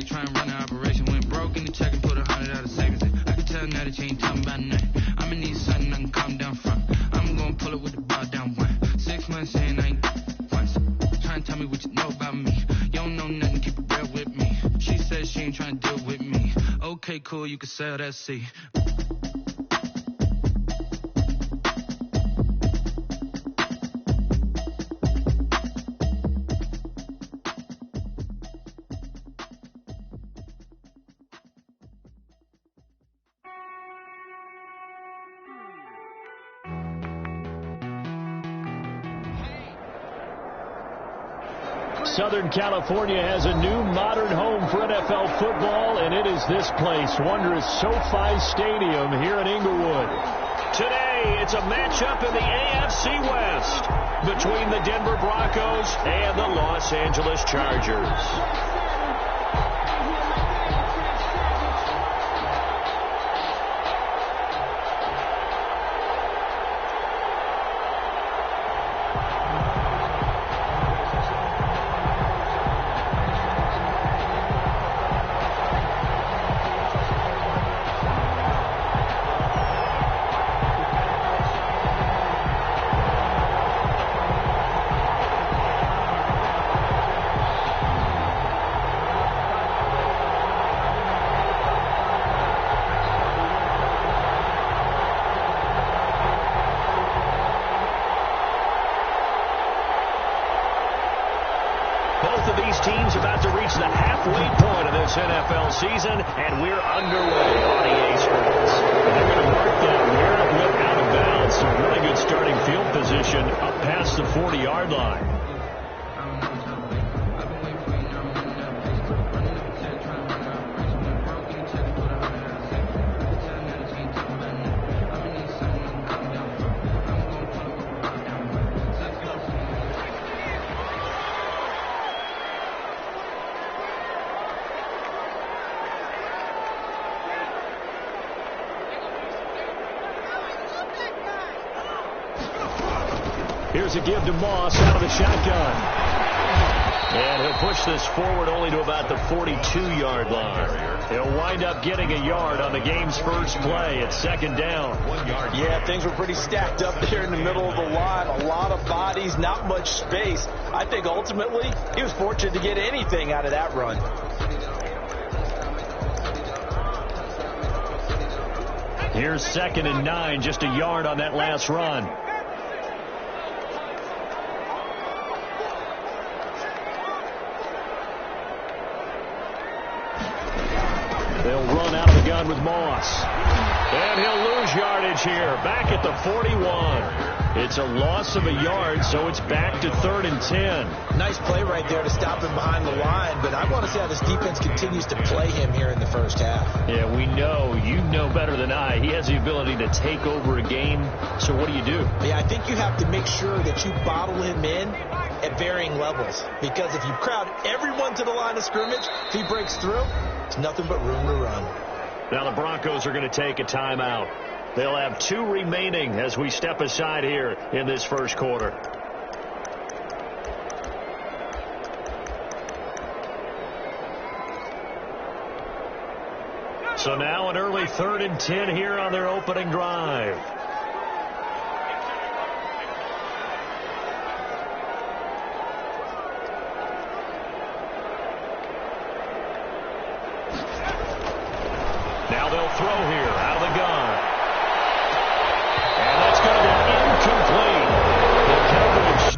check, try and run the operation. Went broke in the check and put 100 out of savings in. I can tell now that you ain't talking about nothing. I'ma need something I can calm down from. I'm gonna pull it with the bar down one. 6 months saying I ain't once. Try and tell me what you know about me. You don't know nothing, keep it real with me. She said she ain't trying to deal with me. Okay, cool, you can sell that seat. Southern California has a new modern home for NFL football, and it is this place, wondrous SoFi Stadium here in Inglewood. Today, it's a matchup in the AFC West between the Denver Broncos and the Los Angeles Chargers. Both of these teams about to reach the halfway point of this NFL season, and we're underway on EA Sports. And they're going to mark that where it went out of bounds. So really good starting field position up past the 40-yard line. Here's a give to Moss out of the shotgun. And he'll push this forward only to about the 42-yard line. He'll wind up getting a yard on the game's first play. It's second down. 1 yard. Yeah, things were pretty stacked up there in the middle of the line. A lot of bodies, not much space. I think ultimately he was fortunate to get anything out of that run. Here's 2nd and 9, just a yard on that last run. They'll run out of the gun with Moss. And he'll lose yardage here, back at the 41. It's a loss of a yard, so it's back to 3rd and 10. Nice play right there to stop him behind the line, but I want to see how this defense continues to play him here in the first half. Yeah, we know. You know better than I. He has the ability to take over a game, so what do you do? Yeah, I think you have to make sure that you bottle him in at varying levels, because if you crowd everyone to the line of scrimmage, if he breaks through, it's nothing but room to run. Now the Broncos are going to take a timeout. They'll have 2 remaining as we step aside here in this first quarter. So now an early 3rd and 10 here on their opening drive. Now they'll throw here out of the gun. And that's going to be incomplete. The coverage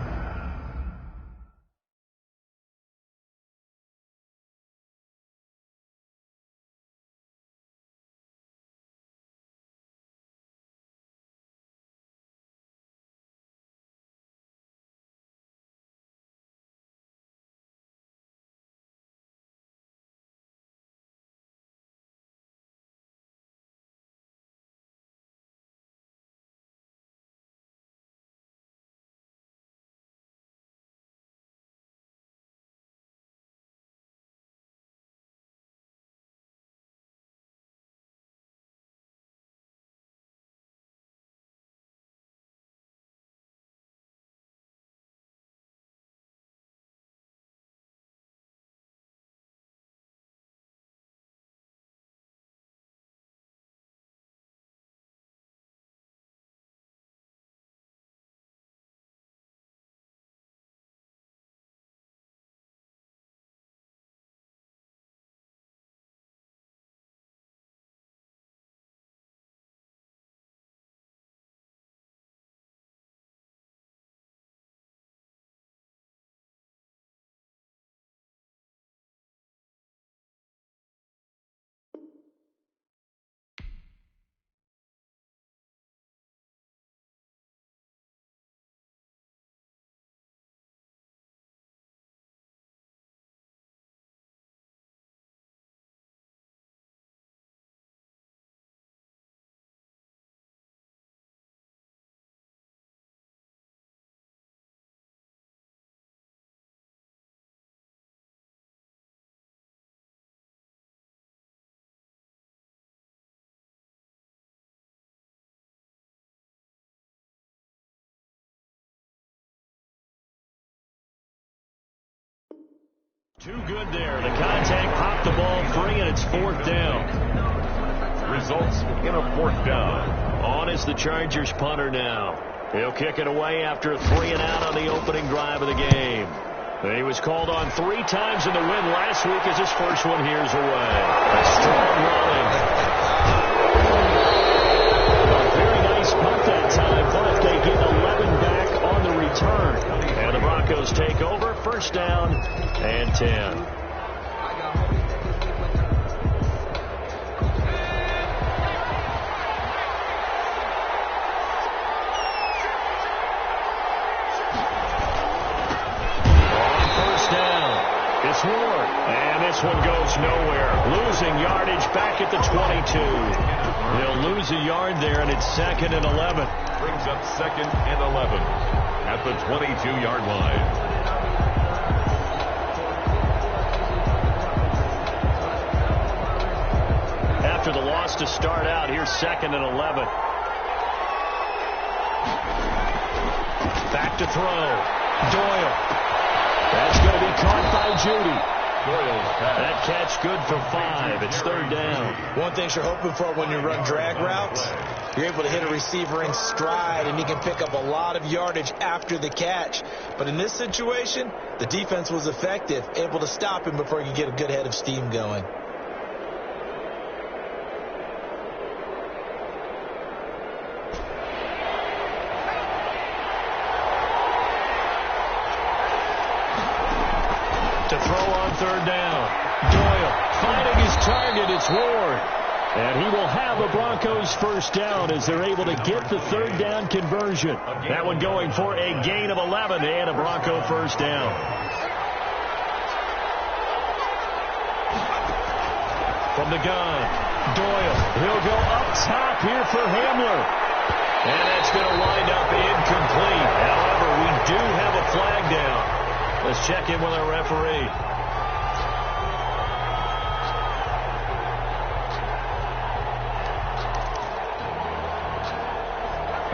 Too good there. The contact popped the ball free, and it's 4th down. Results in a 4th down. On is the Chargers punter now. He'll kick it away after a 3-and-out on the opening drive of the game. He was called on 3 times in the win last week as his first one here's away. A strong running. A very nice punt that time, but they get 11 back on the return. And the Broncos take over, 1st down and 10. And this one goes nowhere. Losing yardage back at the 22. They'll lose a yard there, and it's 2nd and 11. Brings up 2nd and 11 at the 22-yard line. After the loss to start out, here's 2nd and 11. Back to throw. Doyle. That's going to be caught by Judy. That catch good for 5. It's 3rd down. One thing you're hoping for when you run drag routes, you're able to hit a receiver in stride, and he can pick up a lot of yardage after the catch. But in this situation, the defense was effective, able to stop him before he could get a good head of steam going. To throw on 3rd down. Doyle finding his target. It's Ward. And he will have the Broncos 1st down as they're able to get the 3rd down conversion. That one going for a gain of 11 and a Bronco 1st down. From the gun, Doyle. He'll go up top here for Hamler. And that's going to wind up incomplete. However, we do have a flag down. Let's check in with our referee.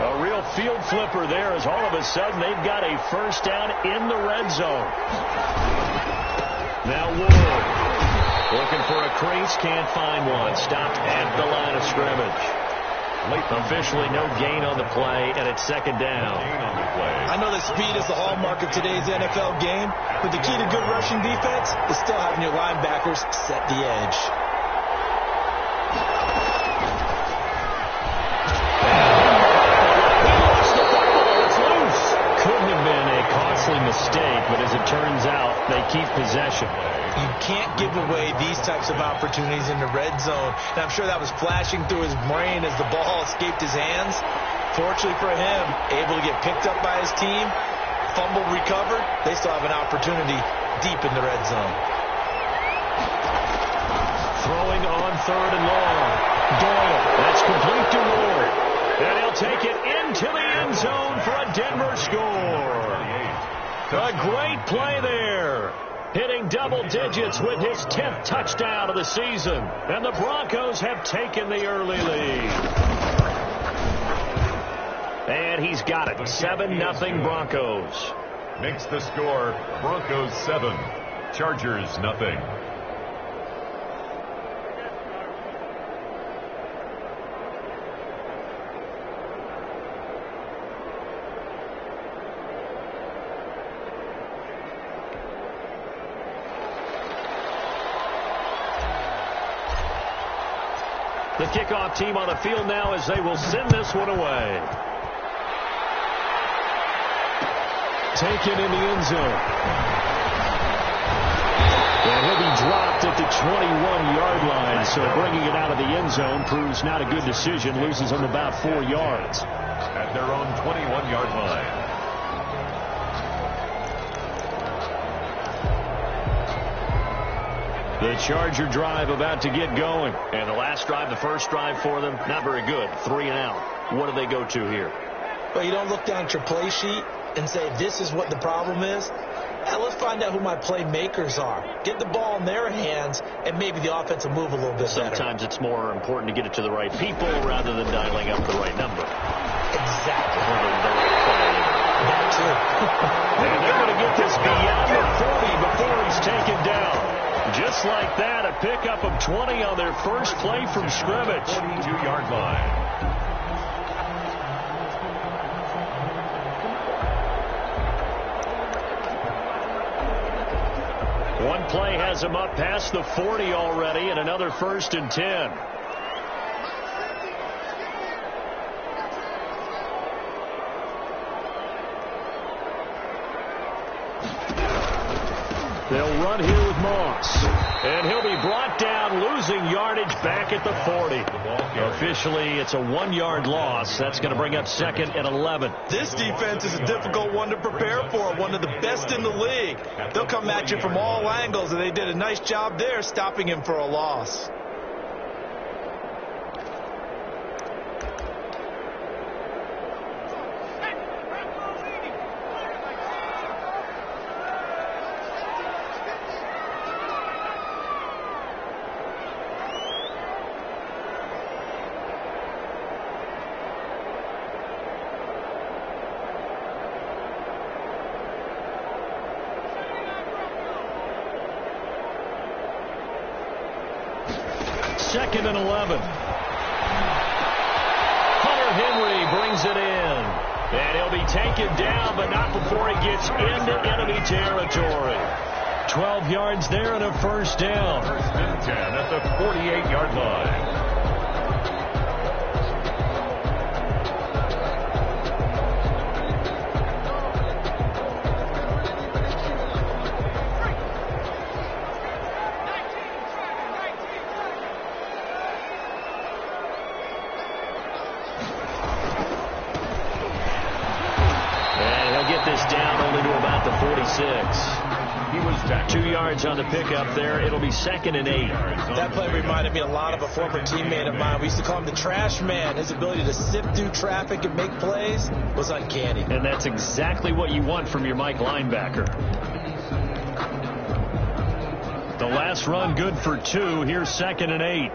A real field flipper there as all of a sudden they've got a 1st down in the red zone. Now Ward looking for a crease, can't find one. Stopped at the line of scrimmage. Officially no gain on the play, and it's 2nd down. I know that speed is the hallmark of today's NFL game, but the key to good rushing defense is still having your linebackers set the edge. It's loose. Could have been a costly mistake, but as it turns out, they keep possession. You can't give away these types of opportunities in the red zone. And I'm sure that was flashing through his brain as the ball escaped his hands. Fortunately for him, able to get picked up by his team, fumbled, recovered. They still have an opportunity deep in the red zone. Throwing on 3rd and long. Doyle. That's complete to Ward. And he'll take it into the end zone for a Denver score. A great play there. Hitting double digits with his 10th touchdown of the season. And the Broncos have taken the early lead. And he's got it. 7-0 Broncos. Makes the score Broncos 7, Chargers 0. The kickoff team on the field now as they will send this one away. Taken in the end zone. And he'll be dropped at the 21-yard line, so bringing it out of the end zone proves not a good decision. Loses him about 4 yards. At their own 21-yard line. The Charger drive about to get going. And the last drive, the first drive for them, not very good. 3 and out. What do they go to here? Well, you don't look down at your play sheet and say, this is what the problem is. Now let's find out who my playmakers are. Get the ball in their hands, and maybe the offense will move a little bit better. Sometimes it's more important to get it to the right people rather than dialing up the right number. Exactly. Or the right play. That too. And they're going to get this beyond the 40 before he's taken down. Just like that, a pickup of 20 on their first play from scrimmage. 42-yard line. One play has him up past the 40 already, and another 1st and 10. They'll run here with Moss. And he'll be brought down, losing yardage back at the 40. Officially, it's a 1-yard loss. That's going to bring up 2nd and 11. This defense is a difficult one to prepare for, one of the best in the league. They'll come at you from all angles, and they did a nice job there stopping him for a loss. Second and 11. Hunter Henry brings it in. And he'll be taken down, but not before he gets into enemy territory. 12 yards there and a 1st down. 1st and 10 at the 48-yard line. He was 2 yards on the pickup there. It'll be 2nd and 8. That play reminded me a lot of a former teammate of mine. We used to call him the trash man. His ability to sift through traffic and make plays was uncanny. And that's exactly what you want from your Mike linebacker. The last run good for 2. Here's 2nd and 8.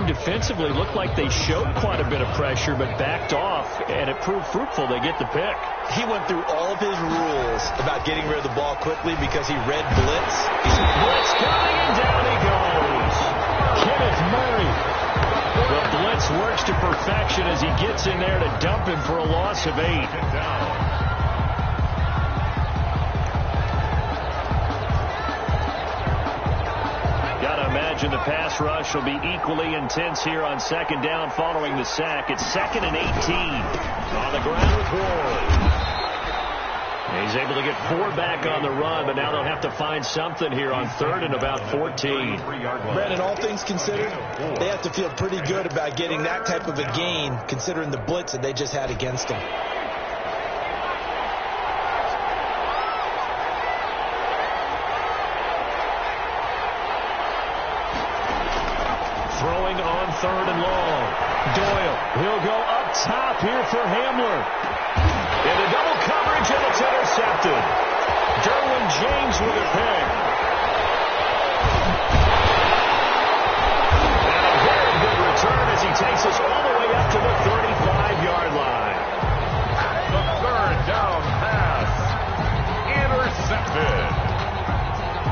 Defensively looked like they showed quite a bit of pressure but backed off, and it proved fruitful. They get the pick. He went through all of his rules about getting rid of the ball quickly because he read blitz. Blitz coming, and down he goes. Kenneth Murray. The blitz works to perfection as he gets in there to dump him for a loss of 8. The pass rush will be equally intense here on 2nd down following the sack. It's 2nd and 18 on the ground with Ward. He's able to get 4 back on the run, but now they'll have to find something here on 3rd and about 14. Brandon, all things considered, they have to feel pretty good about getting that type of a gain considering the blitz that they just had against them. Throwing on 3rd and long. Doyle, he'll go up top here for Hamler. And the double coverage, and it's intercepted. Derwin James with a pick. And a very good return as he takes us all the way up to the 35-yard line. The 3rd down pass. Intercepted.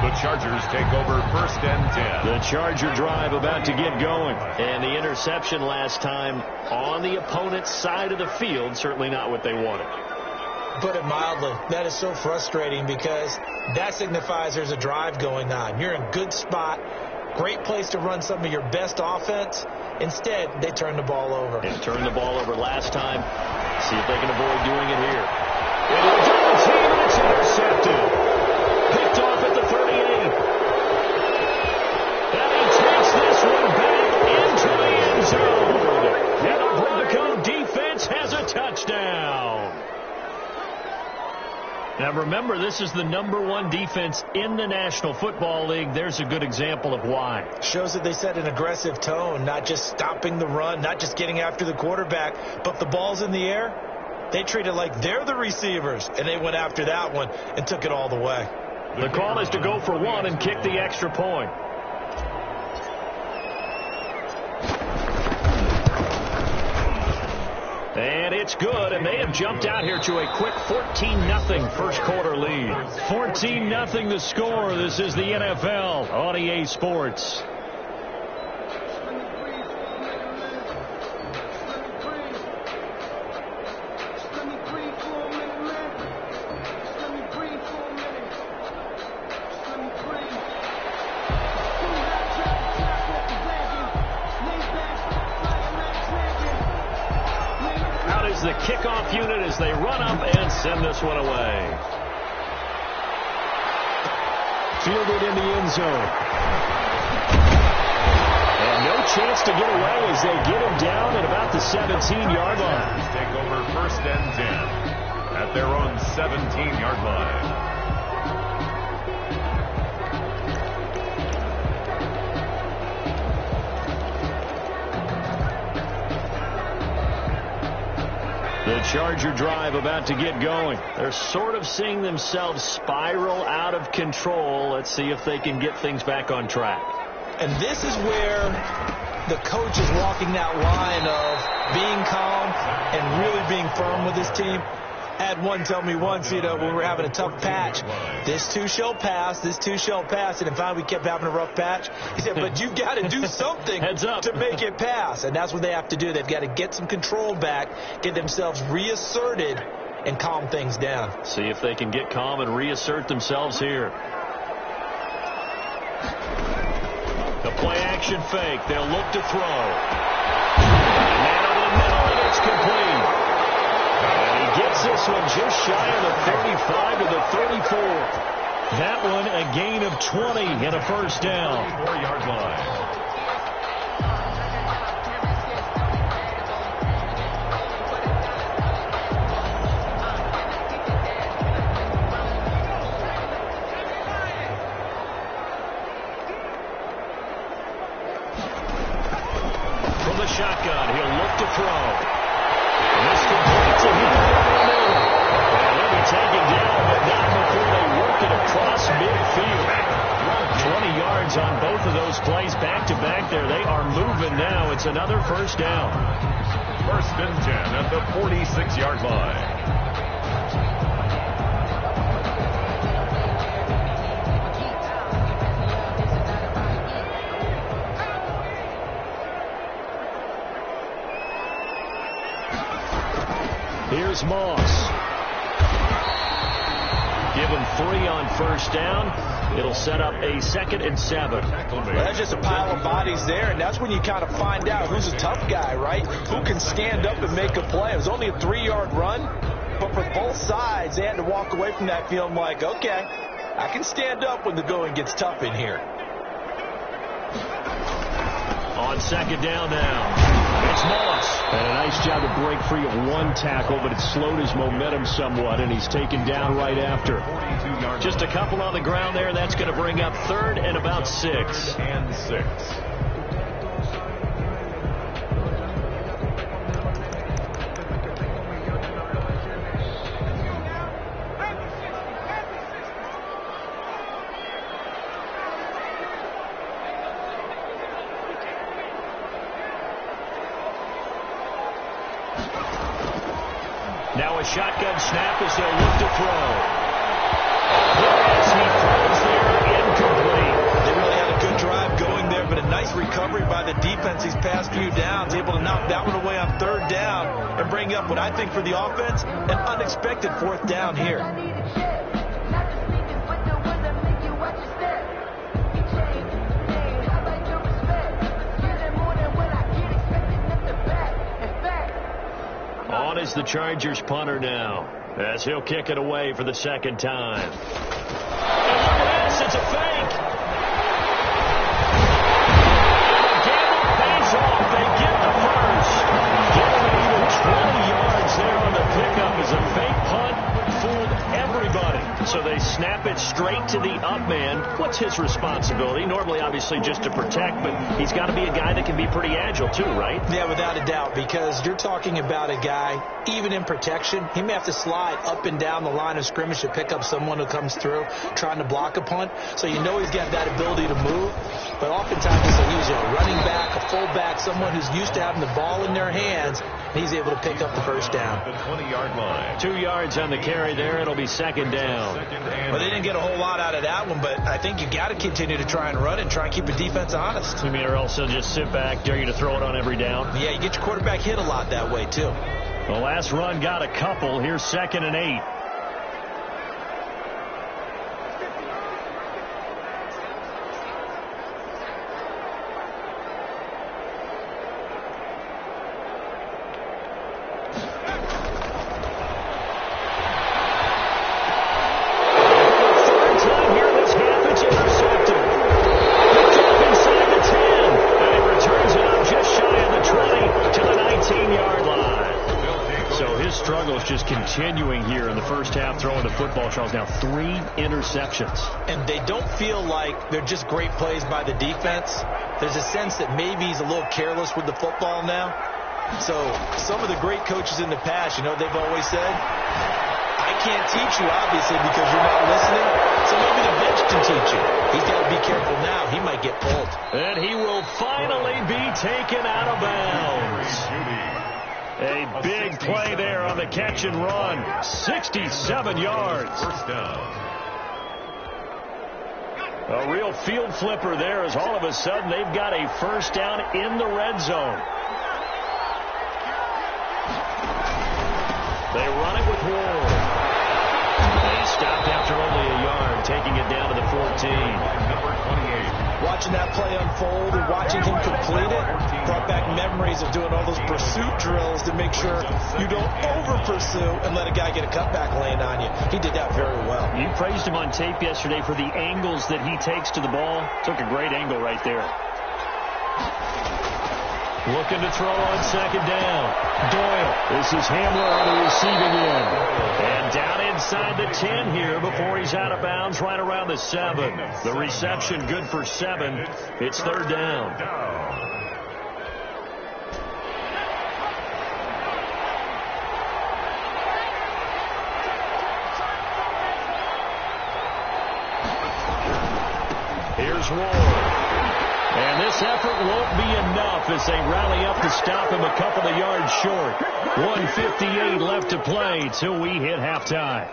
The Chargers take over 1st and 10. The Charger drive about to get going. And the interception last time on the opponent's side of the field, certainly not what they wanted. Put it mildly, that is so frustrating because that signifies there's a drive going on. You're in a good spot, great place to run some of your best offense. Instead, they turn the ball over. They turned the ball over last time. See if they can avoid doing it here. Into the double team, and it's intercepted. Picked off at the 38. And he takes this one back into the end zone. And the Bronco defense has a touchdown. Now remember, this is the #1 defense in the National Football League. There's a good example of why. Shows that they set an aggressive tone, not just stopping the run, not just getting after the quarterback, but if the ball's in the air, they treat it like they're the receivers, and they went after that one and took it all the way. The call is to go for one and kick the extra point. And it's good, and they have jumped out here to a quick 14-0 first quarter lead. 14-0 the score. This is the NFL on EA Sports. The kickoff unit as they run up and send this one away. Fielded in the end zone. And no chance to get away as they get him down at about the 17-yard line. Take over 1st and 10 at their own 17-yard line. The Charger drive about to get going. They're sort of seeing themselves spiral out of control. Let's see if they can get things back on track. And this is where the coach is walking that line of being calm and really being firm with his team. I had one tell me once, when we were having a tough patch, this too shall pass, this too shall pass. And finally we kept having a rough patch. He said, but you've got to do something to make it pass. And that's what they have to do. They've got to get some control back, get themselves reasserted, and calm things down. See if they can get calm and reassert themselves here. The play action fake. They'll look to throw. And man over the middle, and it's complete. And he gets this one just shy of the 35 to the 34. That one a gain of 20 and a first down. 4-yard line. From the shotgun, he'll look to throw. And this completes a hit over the middle. And he'll be taken down, but not before they work it across midfield. 20 yards on both of those plays back-to-back there. They are moving now. It's another first down. 1st and 10 at the 46-yard line. Here's Moss. Give him 3 on first down. It'll set up a 2nd and 7. Well, that's just a pile of bodies there, and that's when you kind of find out who's a tough guy, right? Who can stand up and make a play. It was only a 3-yard run, but for both sides, they had to walk away from that feeling like, okay, I can stand up when the going gets tough in here. On 2nd down now. It's Moss. And a nice job to break free of one tackle, but it slowed his momentum somewhat, and he's taken down right after. Just a couple on the ground there. That's going to bring up 3rd and about 6. And 6. Now a shotgun snap as they'll look to throw. As he throws there, incomplete. They really had a good drive going there, but a nice recovery by the defense these past few downs, able to knock that one away on 3rd down and bring up what I think for the offense, an unexpected 4th down here. On is the Chargers punter now, as he'll kick it away for the 2nd time. And look at this, it's a fake. The gamble pays off. They get the first. Getting even 20 yards there on the pickup is a fake punt. Fooled everybody. snap it straight to the up man. What's his responsibility? Normally, obviously, just to protect, but he's got to be a guy that can be pretty agile too, right? Yeah, without a doubt, because you're talking about a guy, even in protection, he may have to slide up and down the line of scrimmage to pick up someone who comes through trying to block a punt. So you know he's got that ability to move, but oftentimes he's a running back, a fullback, someone who's used to having the ball in their hands, and he's able to pick up the first down. The 20-yard line. 2 yards on the carry there. It'll be second down. Well, they didn't get a whole lot out of that one, but I think you got to continue to try and run it and try and keep the defense honest. You mean, or else they'll just sit back, dare you to throw it on every down? Yeah, you get your quarterback hit a lot that way, too. The last run got a couple. Here's 2nd and 8. Just continuing here in the first half, throwing the football, Charles. Now 3 interceptions. And they don't feel like they're just great plays by the defense. There's a sense that maybe he's a little careless with the football now. So some of the great coaches in the past, you know, they've always said, I can't teach you, obviously, because you're not listening. So maybe the bench can teach you. He's got to be careful now. He might get pulled. And he will finally be taken out of bounds. A big play there on the catch and run. 67 yards. First down. A real field flipper there, as all of a sudden they've got a first down in the red zone. They run it with Ward. They stopped after only a yard, taking it down to the 14. Number 28. Watching that play unfold and watching him complete it brought back memories of doing all those pursuit drills to make sure you don't over-pursue and let a guy get a cutback lane on you. He did that very well. You praised him on tape yesterday for the angles that he takes to the ball. Took a great angle right there. Looking to throw on 2nd down. Doyle. This is Hamler on the receiving end. And down inside the 10 here before he's out of bounds right around the 7. The reception good for 7. It's 3rd down. Here's Ward. And this effort won't be enough as they rally up to stop him a couple of yards short. 1:58 left to play till we hit halftime.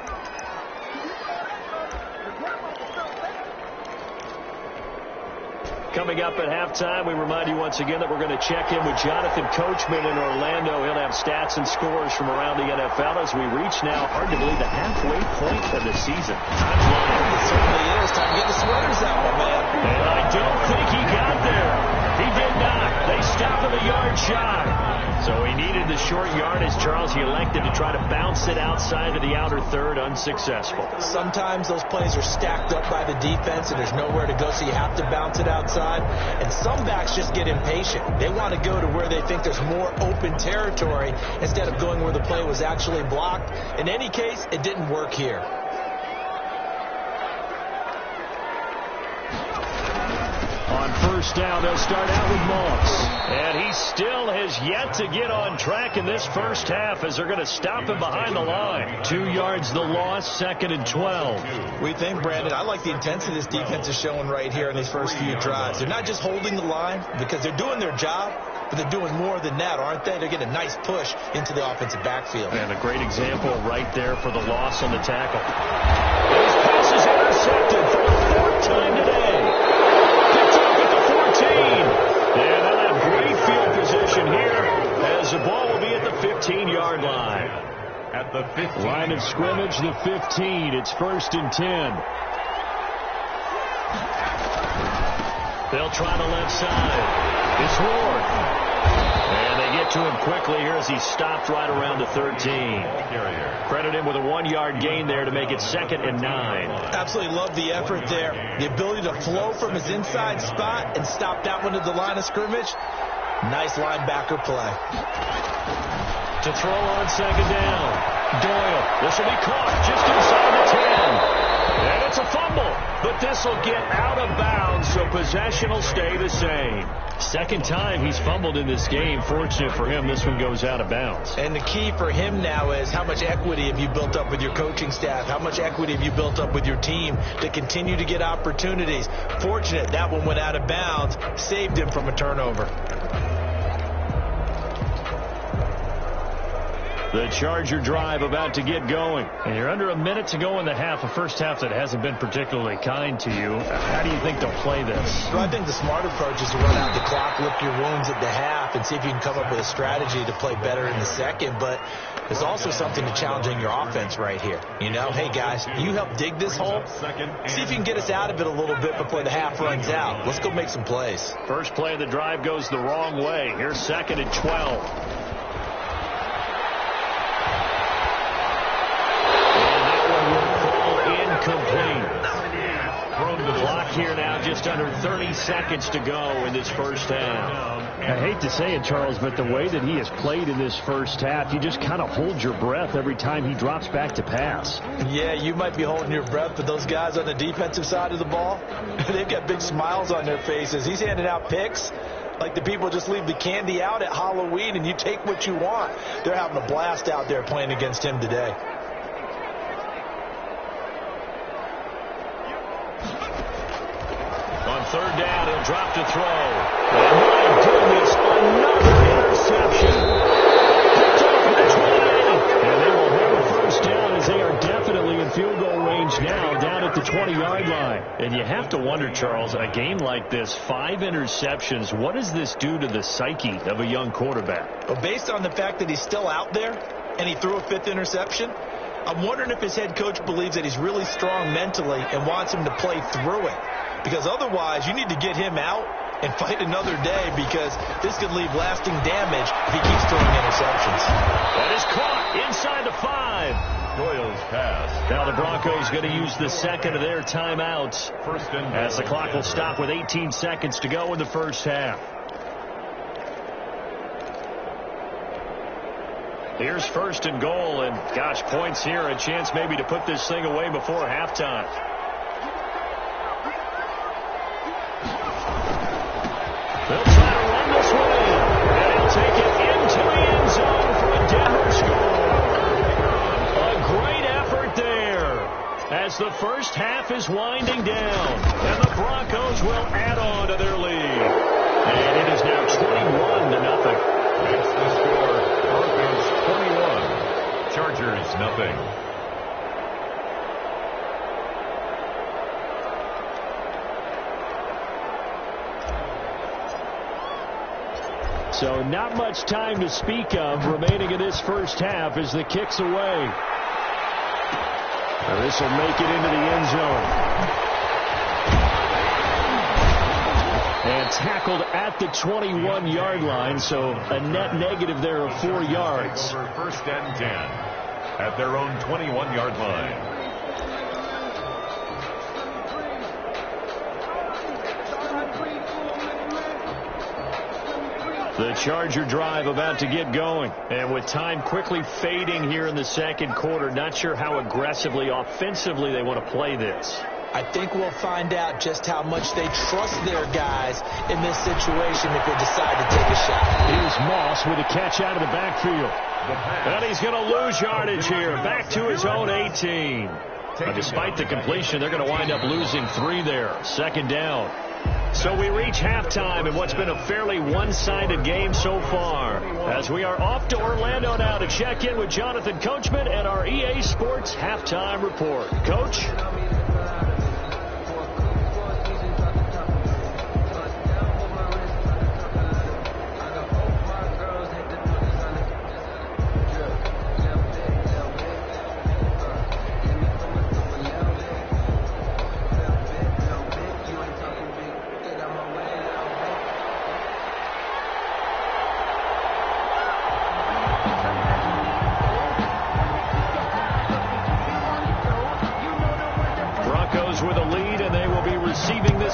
Coming up at halftime, we remind you once again that we're going to check in with Jonathan Coachman in Orlando. He'll have stats and scores from around the NFL as we reach now, hard to believe, the halfway point of the season. Time flying. It certainly is. Time to get the sweaters out, my man. And I don't think he got there. He did not. They stopped him a yard shy. So he needed the short yardage, Charles. He elected to try to bounce it outside of the outer third, unsuccessful. Sometimes those plays are stacked up by the defense and there's nowhere to go, so you have to bounce it outside. And some backs just get impatient. They want to go to where they think there's more open territory instead of going where the play was actually blocked. In any case, it didn't work here. On first down, they'll start out with Moss. And he still has yet to get on track in this first half as they're going to stop him behind the line. 2 yards the loss, 2nd and 12. We think, Brandon, I like the intensity this defense is showing right here in these first few drives. They're not just holding the line because they're doing their job, but they're doing more than that, aren't they? They're getting a nice push into the offensive backfield. And a great example right there for the loss on the tackle. This pass is intercepted for the 4th time today. And they'll have great field position here as the ball will be at the 15-yard line. At the 15. Line of scrimmage, the 15. It's 1st and 10. They'll try the left side. It's Ward. And they get to him quickly here as he stopped right around the 13. Credit him with a 1-yard gain there to make it 2nd and 9. Absolutely love the effort there. The ability to flow from his inside spot and stop that one at the line of scrimmage. Nice linebacker play. To throw on 2nd down. Doyle. This will be caught just inside the 10. And it's a fumble, but this will get out of bounds, so possession will stay the same. Second time he's fumbled in this game. Fortunate for him, this one goes out of bounds. And the key for him now is how much equity have you built up with your coaching staff? How much equity have you built up with your team to continue to get opportunities? Fortunate that one went out of bounds, saved him from a turnover. The Charger drive about to get going. And you're under a minute to go in the half, a first half that hasn't been particularly kind to you. How do you think they'll play this? Well, I think the smart approach is to run out the clock, lick your wounds at the half, and see if you can come up with a strategy to play better in the second. But there's also something to challenging your offense right here. You know, hey, guys, you help dig this hole. See if you can get us out of it a little bit before the half runs out. Let's go make some plays. First play of the drive goes the wrong way. Here's 2nd and 12. Complete. The clock here now, just under 30 seconds to go in this first half. I hate to say it, Charles, but the way that he has played in this first half, you just kind of hold your breath every time he drops back to pass. Yeah, you might be holding your breath, but those guys on the defensive side of the ball, they've got big smiles on their faces. He's handing out picks like the people just leave the candy out at Halloween and you take what you want. They're having a blast out there playing against him today. On 3rd down, he'll drop to throw. And my goodness, another interception. Picked up for the 20. And they will have a first down as they are definitely in field goal range now, down at the 20-yard line. And you have to wonder, Charles, a game like this, 5 interceptions, what does this do to the psyche of a young quarterback? Well, based on the fact that he's still out there and he threw a 5th interception, I'm wondering if his head coach believes that he's really strong mentally and wants him to play through it. Because otherwise, you need to get him out and fight another day, because this could leave lasting damage if he keeps throwing interceptions. That is caught inside the 5. Doyle's pass. Now the Broncos going to use the second of their timeouts as the clock will stop with 18 seconds to go in the first half. Here's 1st and goal, and gosh, points here, a chance maybe to put this thing away before halftime. They'll try to run this one in, and he'll take it into the end zone for a Denver score. A great effort there as the first half is winding down, and the Broncos will add on to their lead. And it is now 21-0. Makes the score Broncos 21, Chargers nothing. So not much time to speak of remaining in this first half as the kick's away. Now this will make it into the end zone. And tackled at the 21-yard line, so a net negative there of 4 yards. Over 1st and 10 at their own 21-yard line. The Charger drive about to get going. And with time quickly fading here in the second quarter, not sure how aggressively, offensively they want to play this. I think we'll find out just how much they trust their guys in this situation if they decide to take a shot. Here's Moss with a catch out of the backfield. And he's going to lose yardage here. Back to his own 18. But despite the completion, they're going to wind up losing 3 there. 2nd down. So we reach halftime in what's been a fairly one-sided game so far, as we are off to Orlando now to check in with Jonathan Coachman and our EA Sports Halftime Report. Coach?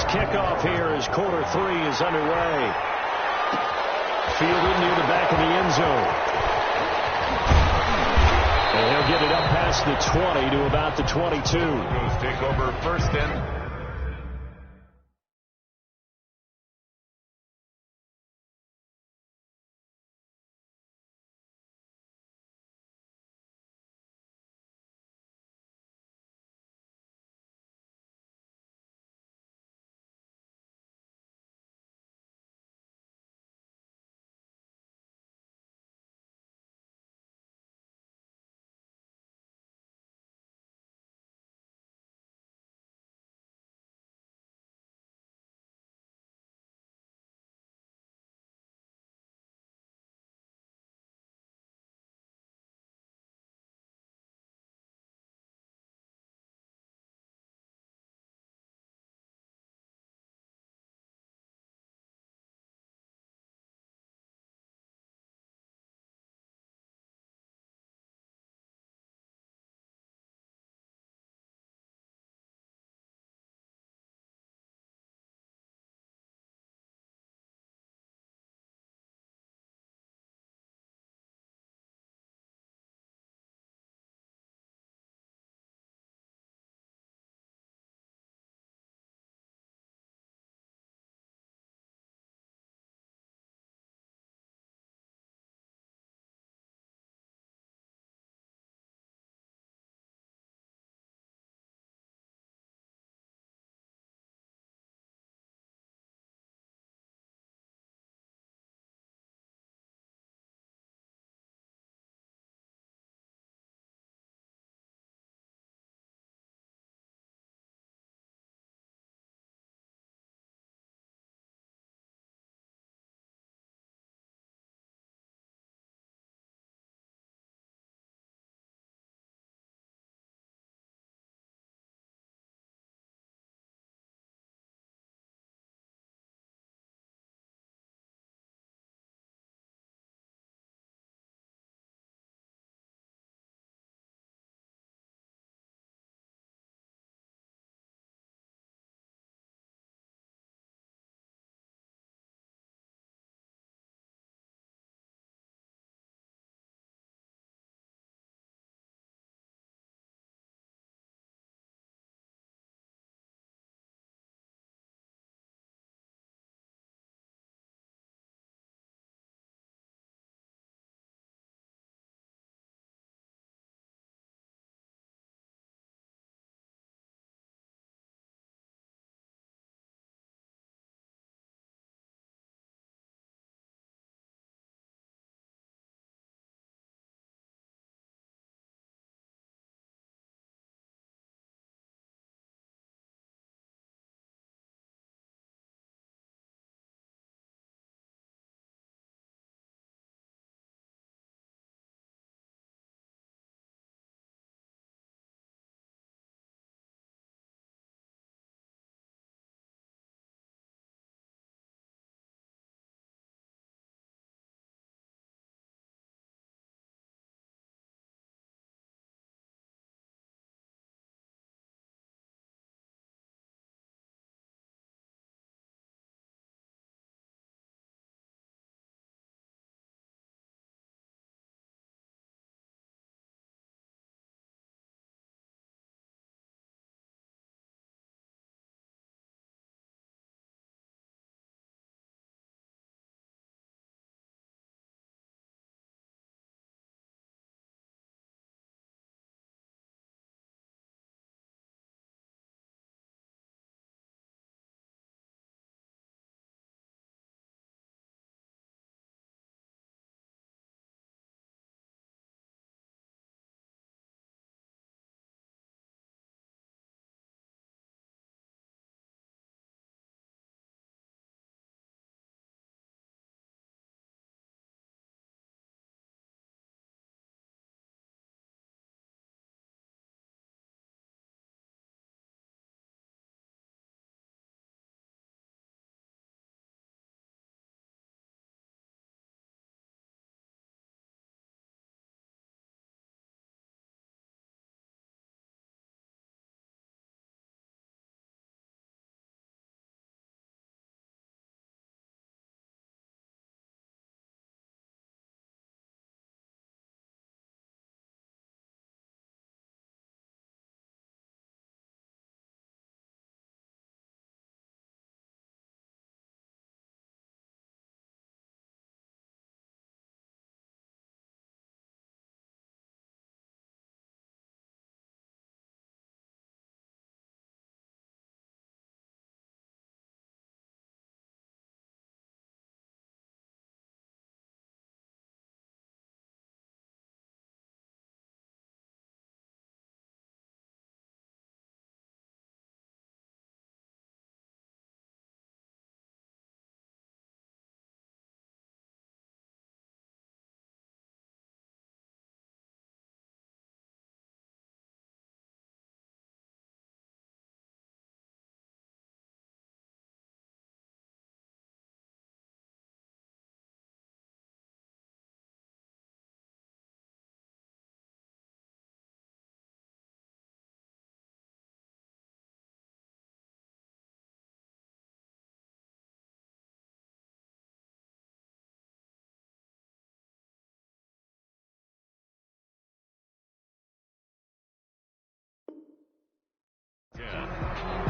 Kickoff here as quarter 3 is underway. Fielded near the back of the end zone. And he'll get it up past across the 20 to about the 22. Broncos take over first and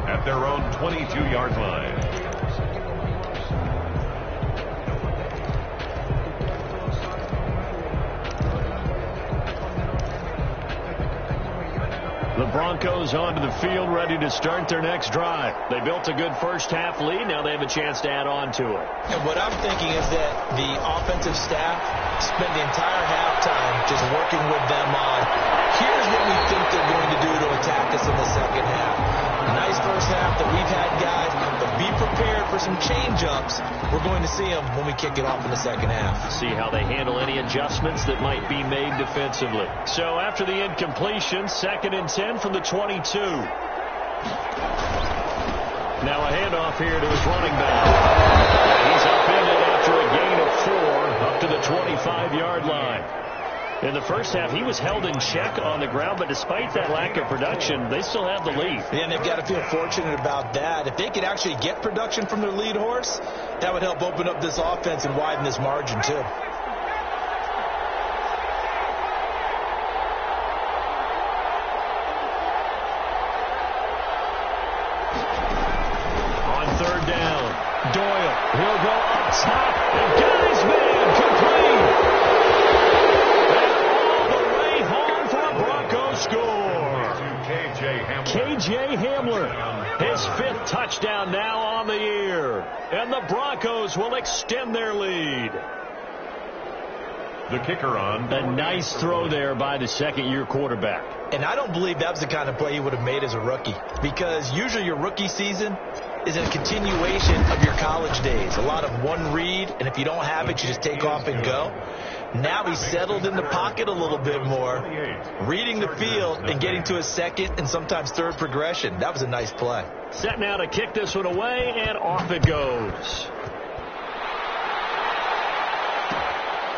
at their own 22-yard line. The Broncos onto the field, ready to start their next drive. They built a good first-half lead. Now they have a chance to add on to it. And what I'm thinking is that the offensive staff spent the entire halftime just working with them on, here's what we think they're going to do to attack us in the second half. Nice first half that we've had, guys, but be prepared for some change-ups. We're going to see them when we kick it off in the second half. See how they handle any adjustments that might be made defensively. So after the incompletion, 2nd and 10 from the 22. Now a handoff here to his running back. He's upended after a gain of 4 up to the 25-yard line. In the first half, he was held in check on the ground, but despite that lack of production, they still have the lead. Yeah, and they've got to feel fortunate about that. If they could actually get production from their lead horse, that would help open up this offense and widen this margin, too. On 3rd down, Doyle, he'll go up top, and guys, man, complete. K.J. Hamler, his 5th touchdown now on the year. And the Broncos will extend their lead. The kicker on. A nice throw there by the second-year quarterback. And I don't believe that was the kind of play he would have made as a rookie. Because usually your rookie season is a continuation of your college days. A lot of one read, and if you don't have it, you just take off and go. Now he's settled in the pocket a little bit more, reading the field and getting to his 2nd and sometimes 3rd progression. That was a nice play. Set now to kick this one away, and off it goes.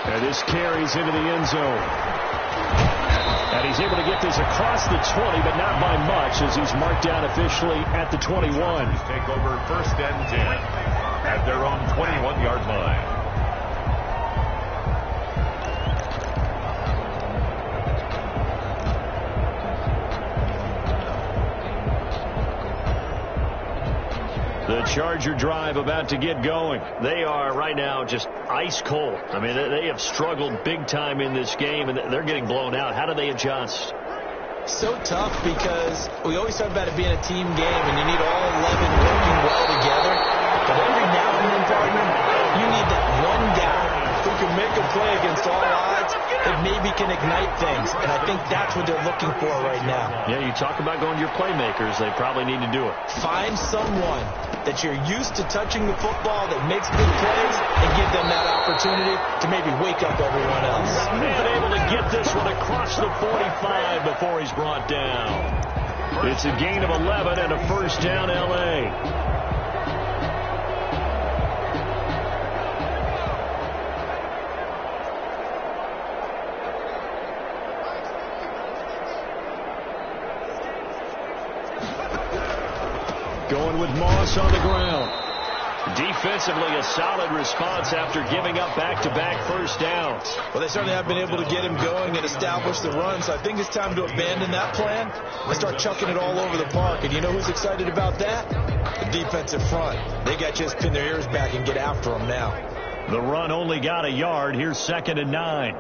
And this carries into the end zone. And he's able to get this across the 20, but not by much, as he's marked down officially at the 21. Take over 1st and 10 at their own 21-yard line. The Charger drive about to get going. They are right now just ice cold. I mean, they have struggled big time in this game, and they're getting blown out. How do they adjust? So tough, because we always talk about it being a team game, and you need all 11 working well together. But every now and then, partner, you need that one guy who can make a play against all odds that maybe can ignite things. And I think that's what they're looking for right now. Yeah, you talk about going to your playmakers. They probably need to do it. Find someone that you're used to touching the football that makes big plays and give them that opportunity to maybe wake up everyone else. And able to get this one across the 45 before he's brought down. It's a gain of 11 and a 1st down, L.A. Going with Moss on the ground. Defensively, a solid response after giving up back-to-back 1st downs. Well, they certainly have been able to get him going and establish the run, so I think it's time to abandon that plan and start chucking it all over the park. And you know who's excited about that? The defensive front. They got to just pin their ears back and get after them now. The run only got a yard. Here's 2nd and 9.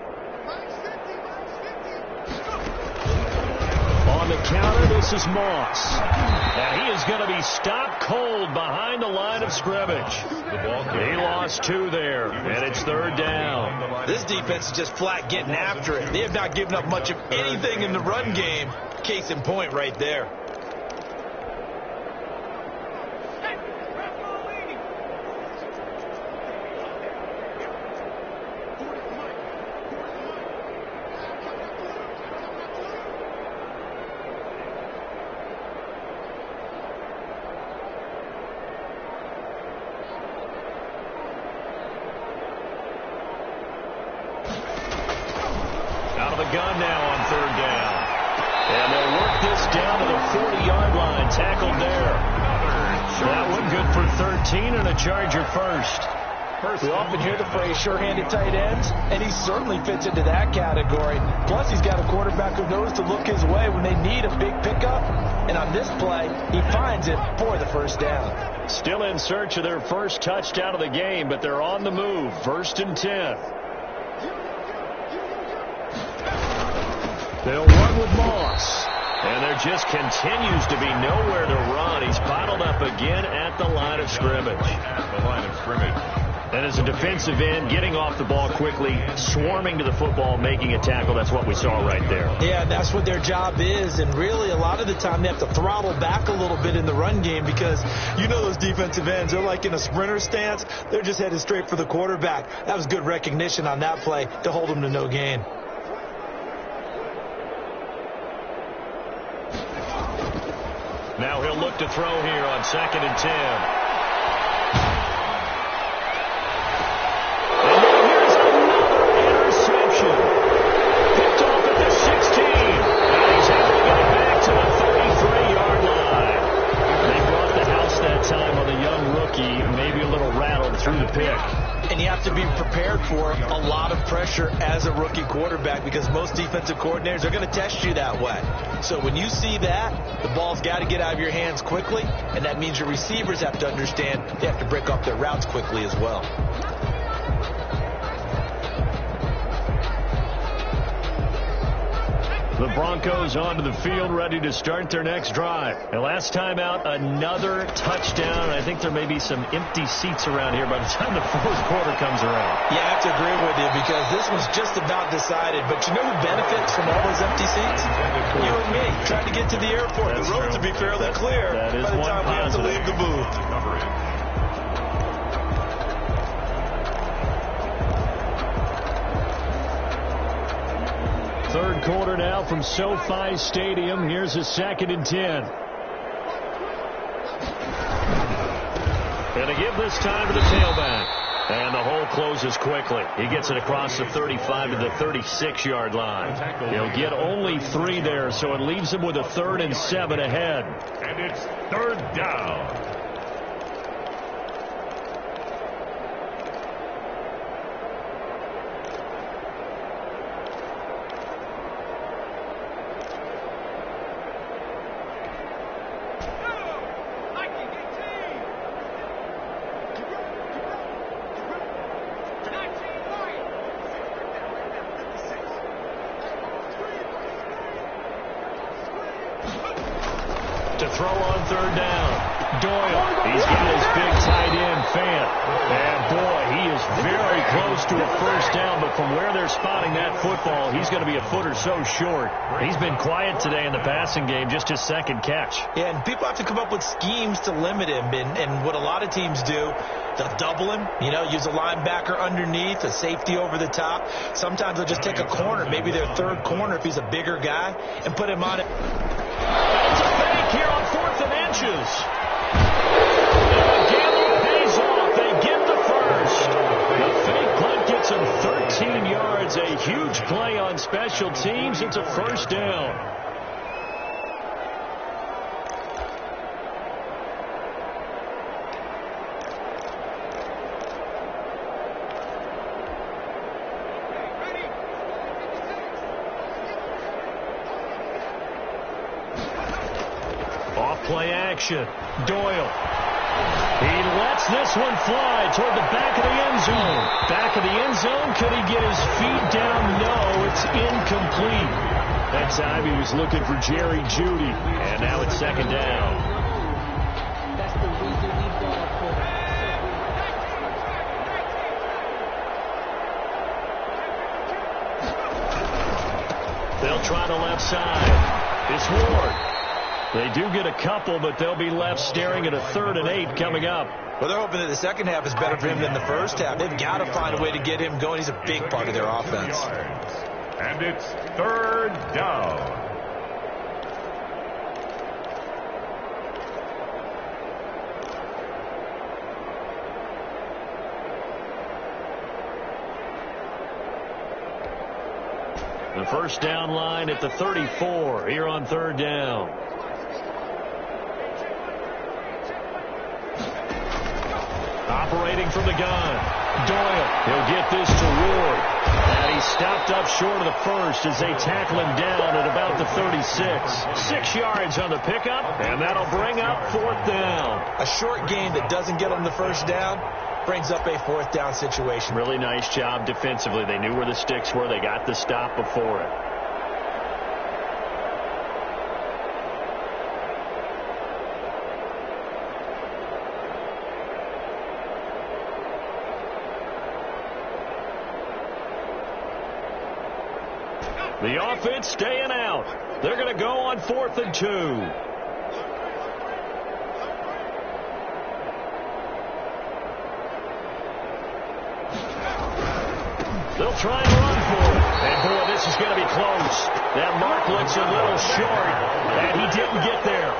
On the counter, this is Moss. And he is going to be stopped cold behind the line of scrimmage. He lost 2 there, and it's 3rd down. This defense is just flat getting after it. They have not given up much of anything in the run game. Case in point right there. Gun now on 3rd down. And they'll work this down to the 40-yard line. Tackled there. That one good for 13 and a Charger 1st. We often hear the phrase sure-handed tight ends, and he certainly fits into that category. Plus, he's got a quarterback who knows to look his way when they need a big pickup. And on this play, he finds it for the first down. Still in search of their first touchdown of the game, but they're on the move. 1st and 10. They'll run with Moss. And there just continues to be nowhere to run. He's bottled up again at the line of scrimmage. And as a defensive end, getting off the ball quickly, swarming to the football, making a tackle, that's what we saw right there. Yeah, that's what their job is. And really, a lot of the time, they have to throttle back a little bit in the run game because you know those defensive ends, they're like in a sprinter stance. They're just headed straight for the quarterback. That was good recognition on that play to hold him to no gain. Now he'll look to throw here on 2nd and 10. And then here's another interception. Picked off at the 16. And he's able to get it back to the 33-yard line. They brought the house that time on the young rookie, maybe a little rattled through the pick. And you have to be prepared for a lot of pressure as a rookie quarterback because most defensive coordinators are going to test you that way. So when you see that, the ball's got to get out of your hands quickly, and that means your receivers have to understand they have to break off their routes quickly as well. The Broncos onto the field, ready to start their next drive. And last time out, another touchdown. I think there may be some empty seats around here by the time the 4th quarter comes around. Yeah, I have to agree with you because this was just about decided. But you know who benefits from all those empty seats? You and me, trying to get to the airport. The roads will be fairly clear that is by the time we have to leave the booth. Third quarter now from SoFi Stadium. Here's a 2nd and 10. And to give this time to the tailback. And the hole closes quickly. He gets it across the 35 to the 36-yard line. He'll get only 3 there, so it leaves him with a 3rd and 7 ahead. And it's 3rd down. To throw on 3rd down. Doyle. He's got his big tight end, Fant. And boy, he is very close to a first down, but from where they're spotting that football, he's going to be a foot or so short. He's been quiet today in the passing game, just his 2nd catch. Yeah, and people have to come up with schemes to limit him. And what a lot of teams do, they'll double him, use a linebacker underneath, a safety over the top. Sometimes they'll just take a corner, maybe their 3rd corner if he's a bigger guy, and put him on it. It's a fake here on 4th and inches. And the gamble pays off. They get the first. The fake punt gets him 13 yards. A huge play on special teams. It's a first down. Play action. Doyle. He lets this one fly toward the back of the end zone. Back of the end zone. Could he get his feet down? No, it's incomplete. That time he was looking for Jerry Jeudy. And now it's 2nd down. They'll try the left side. It's Ward. They do get a couple, but they'll be left staring at a 3rd and 8 coming up. Well, they're hoping that the second half is better for him than the first half. They've got to find a way to get him going. He's a big part of their offense. And it's 3rd down. The first down line at the 34 here on 3rd down. Operating from the gun. Doyle, he'll get this to Ward. And he stopped up short of the first as they tackle him down at about the 36. 6 yards on the pickup, and that'll bring up 4th down. A short gain that doesn't get them the first down brings up a 4th down situation. Really nice job defensively. They knew where the sticks were. They got the stop before it. The offense staying out. They're going to go on 4th and 2. They'll try and run for it. And, boy, this is going to be close. That mark looks a little short, and he didn't get there.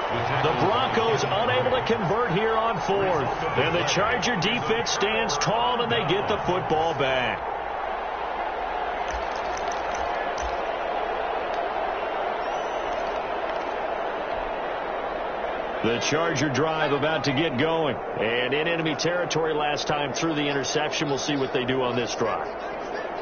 The Broncos unable to convert here on 4th. And the Charger defense stands tall, and they get the football back. The Charger drive about to get going. And in enemy territory last time through the interception. We'll see what they do on this drive.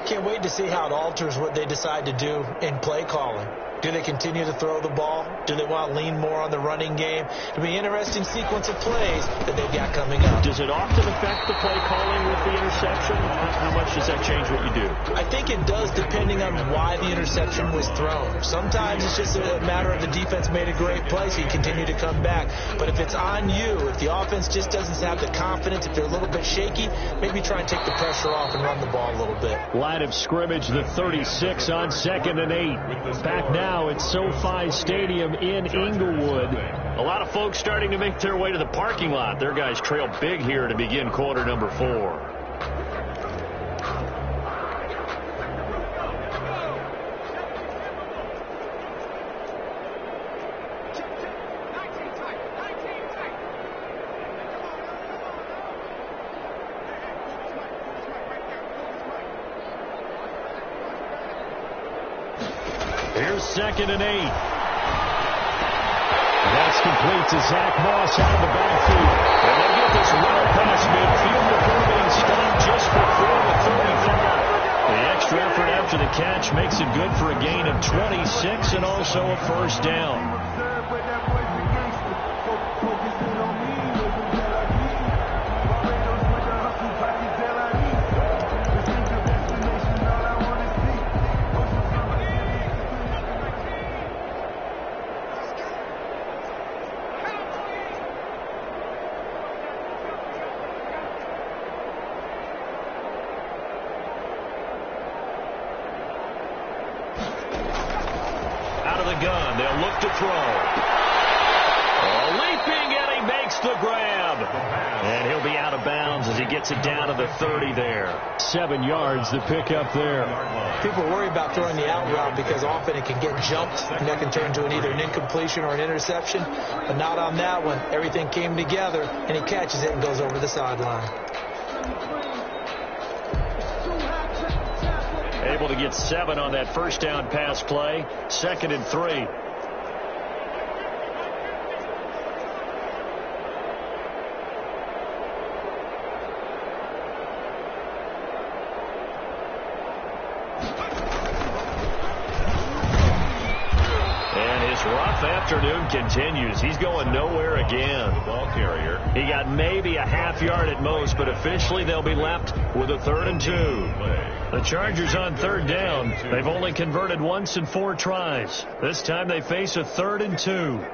Can't wait to see how it alters what they decide to do in play calling. Do they continue to throw the ball? Do they want to lean more on the running game? It'll be an interesting sequence of plays that they've got coming up. Does it often affect the play calling with the interception? How much does that change what you do? I think it does, depending on why the interception was thrown. Sometimes it's just a matter of the defense made a great play, so you continue to come back. But if it's on you, if the offense just doesn't have the confidence, if they're a little bit shaky, maybe try and take the pressure off and run the ball a little bit. Line of scrimmage, the 36 on 2nd and 8. Back now at SoFi Stadium in Inglewood. A lot of folks starting to make their way to the parking lot. Their guys trail big here to begin quarter number 4. Here's 2nd and 8. That's complete to Zach Moss out of the backfield. And they get this well past midfield before being stopped just before the 35. The extra effort after the catch makes it good for a gain of 26 and also a first down. Gun. They'll look to throw. Leaping, and he makes the grab. And he'll be out of bounds as he gets it down to the 30 there. 7 yards to pick up there. People worry about throwing the out route because often it can get jumped, and that can turn into either an incompletion or an interception. But not on that one. Everything came together, and he catches it and goes over the sideline. Able to get 7 on that first down pass play. 2nd and 3. And his rough afternoon continues. He's going nowhere again. Ball carrier. He got maybe a half yard at most, but officially they'll be left with a 3rd and 2. The Chargers on 3rd down. They've only converted once in 4 tries. This time they face a 3rd and 2.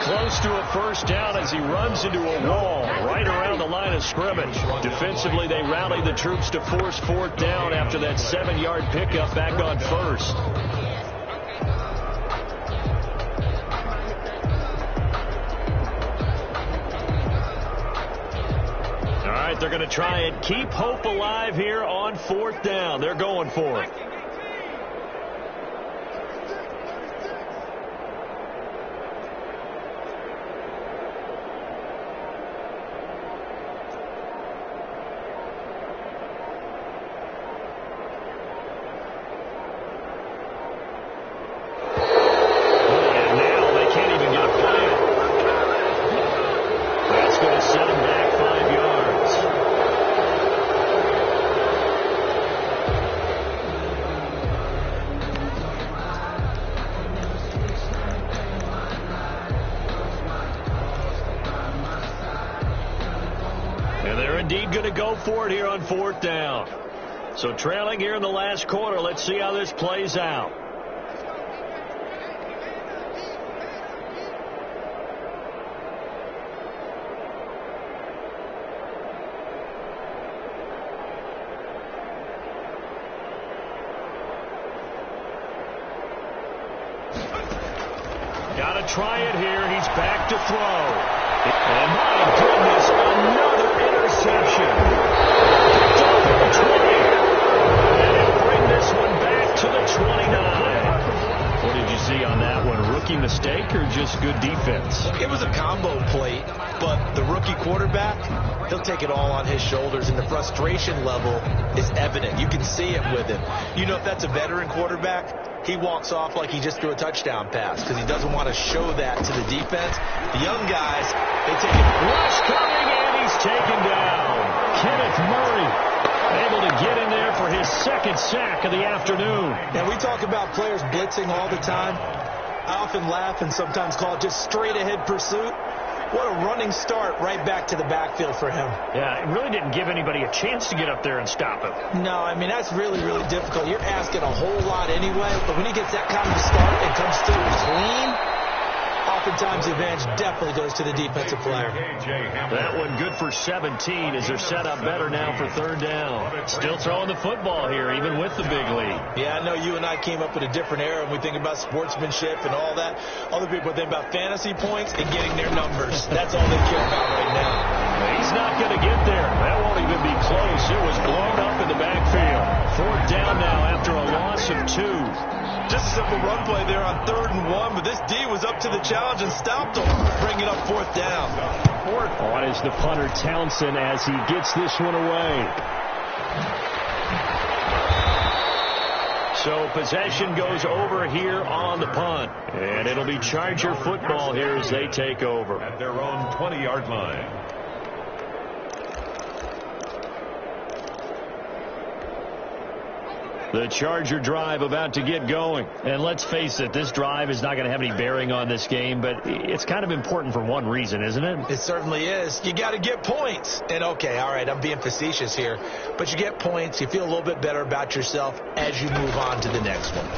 Close to a first down as he runs into a wall right around the line of scrimmage. Defensively, they rally the troops to force 4th down after that 7-yard pickup back on 1st. All right, they're going to try and keep hope alive here on 4th down. They're going for it. for it here on 4th down. So trailing here in the last quarter. Let's see how this plays out. Got to try it here. He's back to throw. And my goodness, another interception. Picked off at the 20. And he'll bring this one back to the 29. What did you see on that one? A rookie mistake or just good defense? It was a combo play, but the rookie quarterback, he'll take it all on his shoulders, and the frustration level is evident. You can see it with him. You know, if that's a veteran quarterback, he walks off like he just threw a touchdown pass because he doesn't want to show that to the defense. The young guys, they take it. Rush coming, and he's taken down. Kenneth Murray able to get in there for his second sack of the afternoon. And we talk about players blitzing all the time. I often laugh and sometimes call it just straight-ahead pursuit. What a running start right back to the backfield for him. Yeah, it really didn't give anybody a chance to get up there and stop him. No, I mean, that's really, really difficult. You're asking a whole lot anyway, but when he gets that kind of start and comes through clean, oftentimes the advantage definitely goes to the defensive player. That one good for 17 as they're set up better now for 3rd down. Still throwing the football here, even with the big lead. Yeah, I know you and I came up in a different era and we think about sportsmanship and all that. Other people think about fantasy points and getting their numbers. That's all they care about right now. He's not going to get there. That won't even be close. It was blown up in the backfield. 4th down now after a loss of 2. Just a simple run play there on 3rd and 1, but this D was up to the challenge and stopped him. Bring it up 4th down. On is the punter Townsend as he gets this one away. So possession goes over here on the punt. And it'll be Charger football here as they take over. At their own 20-yard line. The Charger drive about to get going. And let's face it, this drive is not going to have any bearing on this game, but it's kind of important for one reason, isn't it? It certainly is. You got to get points. And okay, all right, I'm being facetious here, but you get points, you feel a little bit better about yourself as you move on to the next one.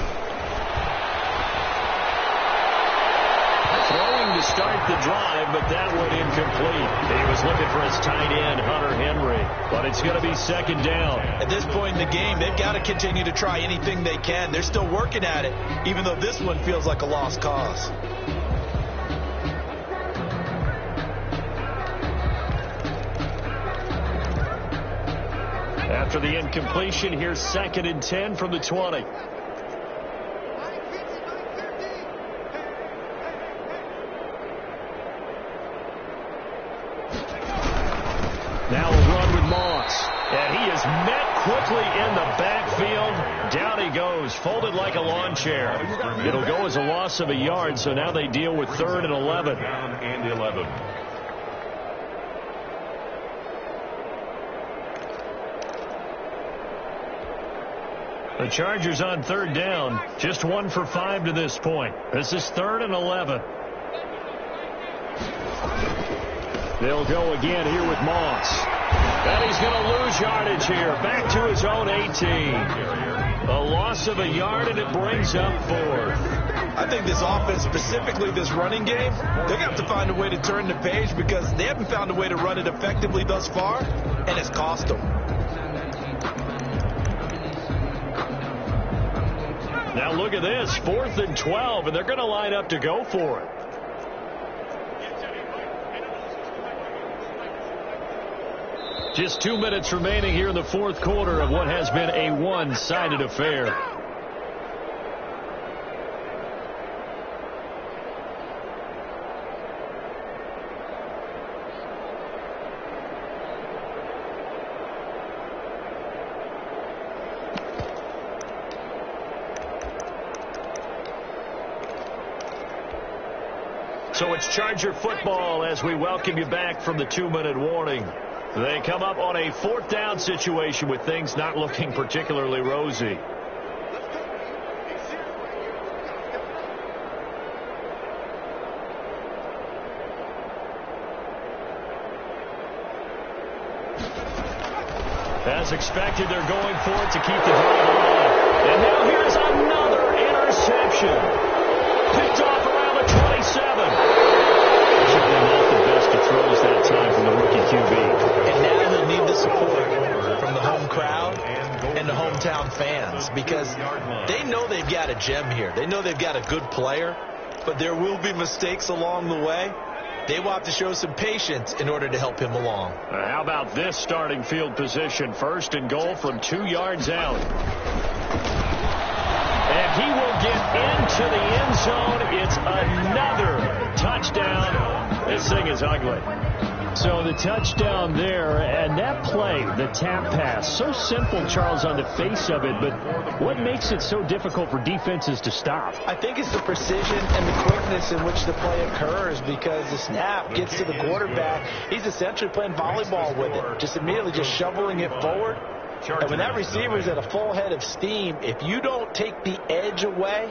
Throwing to start the drive, but that one incomplete. He was looking for his tight end, Hunter Henry, but it's going to be 2nd down. At this point in the game, they've got to continue to try anything they can. They're still working at it, even though this one feels like a lost cause. After the incompletion, here's 2nd and 10 from the 20. Now a run with Moss. And he is met quickly in the backfield. Down he goes, folded like a lawn chair. It'll go as a loss of a yard, so now they deal with 3rd and 11. Down and 11. The Chargers on 3rd down, just 1 for 5 to this point. This is 3rd and 11. They'll go again here with Moss. And he's going to lose yardage here. Back to his own 18. A loss of a yard, and it brings up 4th. I think this offense, specifically this running game, they're going to have to find a way to turn the page because they haven't found a way to run it effectively thus far, and it's cost them. Now look at this, 4th and 12, and they're going to line up to go for it. Just 2 minutes remaining here in the 4th quarter of what has been a one-sided affair. So it's Charger football as we welcome you back from the 2-minute warning. They come up on a 4th down situation with things not looking particularly rosy. expected. They're going for it to keep the drive alive. And now here's another interception. Picked off around the 27. Certainly not the best of throws that time from the rookie QB. And now he'll need the support from the home crowd and the hometown fans, because they know they've got a gem here. They know they've got a good player, but there will be mistakes along the way. They will have to show some patience in order to help him along. How about this starting field position? First and goal from 2 yards out. And he will get into the end zone. It's another touchdown. This thing is ugly. So the touchdown there, and that play, the tap pass, so simple, Charles, on the face of it, but what makes it so difficult for defenses to stop? I think it's the precision and the quickness in which the play occurs, because the snap gets to the quarterback. He's essentially playing volleyball with it, just immediately just shoveling it forward. And when that receiver's at a full head of steam, if you don't take the edge away,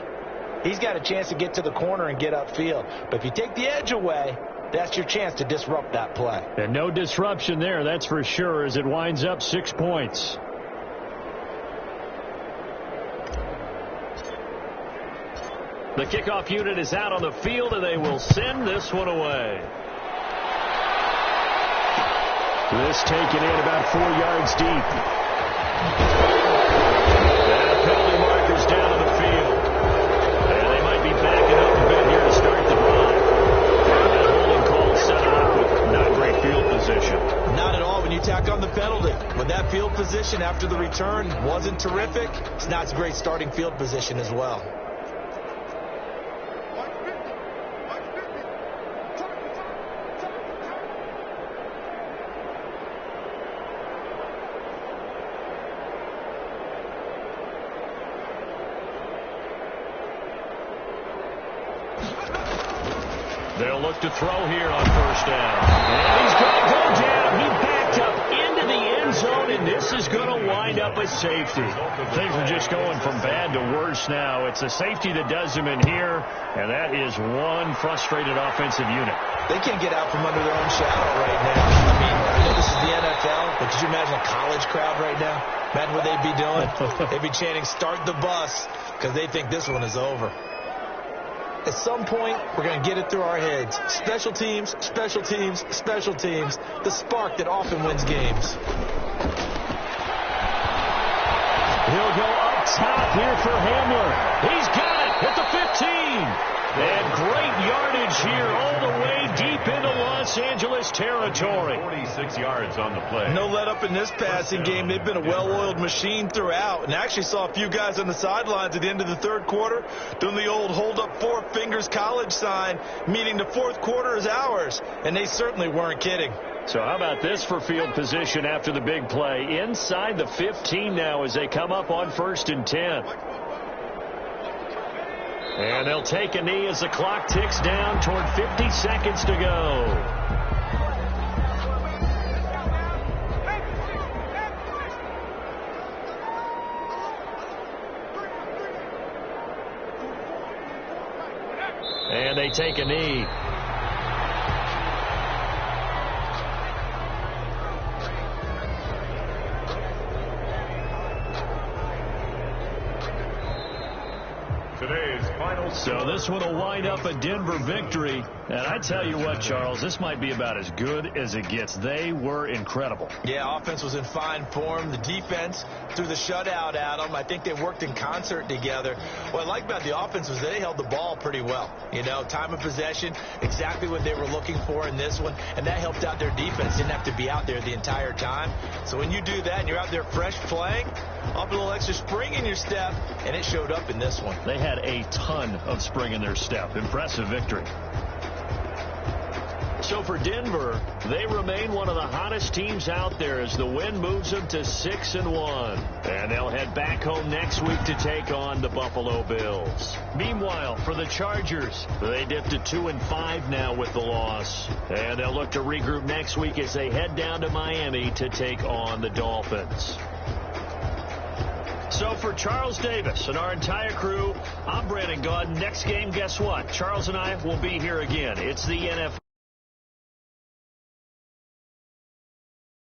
he's got a chance to get to the corner and get upfield. But if you take the edge away, that's your chance to disrupt that play. And no disruption there, that's for sure, as it winds up 6 points. The kickoff unit is out on the field, and they will send this one away. This taken in about 4 yards deep. And a penalty marker's down on the field. And they might be backing up a bit here to start the drive. That holding call set it up with not great field position. Not at all when you tack on the penalty. When that field position after the return wasn't terrific, it's not great starting field position as well. They'll look to throw here on first down. And he's going to go down. He backed up into the end zone, and this is going to wind up a safety. Things are just going from bad to worse now. It's a safety that does him in here, and that is one frustrated offensive unit. They can't get out from under their own shadow right now. I mean, I know this is the NFL, but could you imagine a college crowd right now? Imagine what they'd be doing. They'd be chanting, "Start the bus," because they think this one is over. At some point, we're going to get it through our heads. Special teams, special teams, special teams. The spark that often wins games. He'll go up top here for Hamler. He's got it at the 15. And great yardage here all the way deep into Los Angeles territory. 46 yards on the play. No let up in this passing game. They've been a well-oiled machine throughout. And actually saw a few guys on the sidelines at the end of the third quarter doing the old hold up 4 fingers college sign, meaning the fourth quarter is ours. And they certainly weren't kidding. So how about this for field position after the big play? Inside the 15 now as they come up on 1st and 10. And they'll take a knee as the clock ticks down toward 50 seconds to go. And they take a knee. So this one will wind up a Denver victory. And I tell you what, Charles, this might be about as good as it gets. They were incredible. Yeah, offense was in fine form. The defense threw the shutout at them. I think they worked in concert together. What I like about the offense was they held the ball pretty well. You know, time of possession, exactly what they were looking for in this one. And that helped out their defense. Didn't have to be out there the entire time. So when you do that and you're out there fresh playing, up a little extra spring in your step, and it showed up in this one. They had a ton of spring in their step. Impressive victory. So for Denver, they remain one of the hottest teams out there as the win moves them to 6-1. And they'll head back home next week to take on the Buffalo Bills. Meanwhile, for the Chargers, they dipped to 2-5 now with the loss. And they'll look to regroup next week as they head down to Miami to take on the Dolphins. So for Charles Davis and our entire crew, I'm Brandon Gaudin. Next game, guess what? Charles and I will be here again. It's the NFL.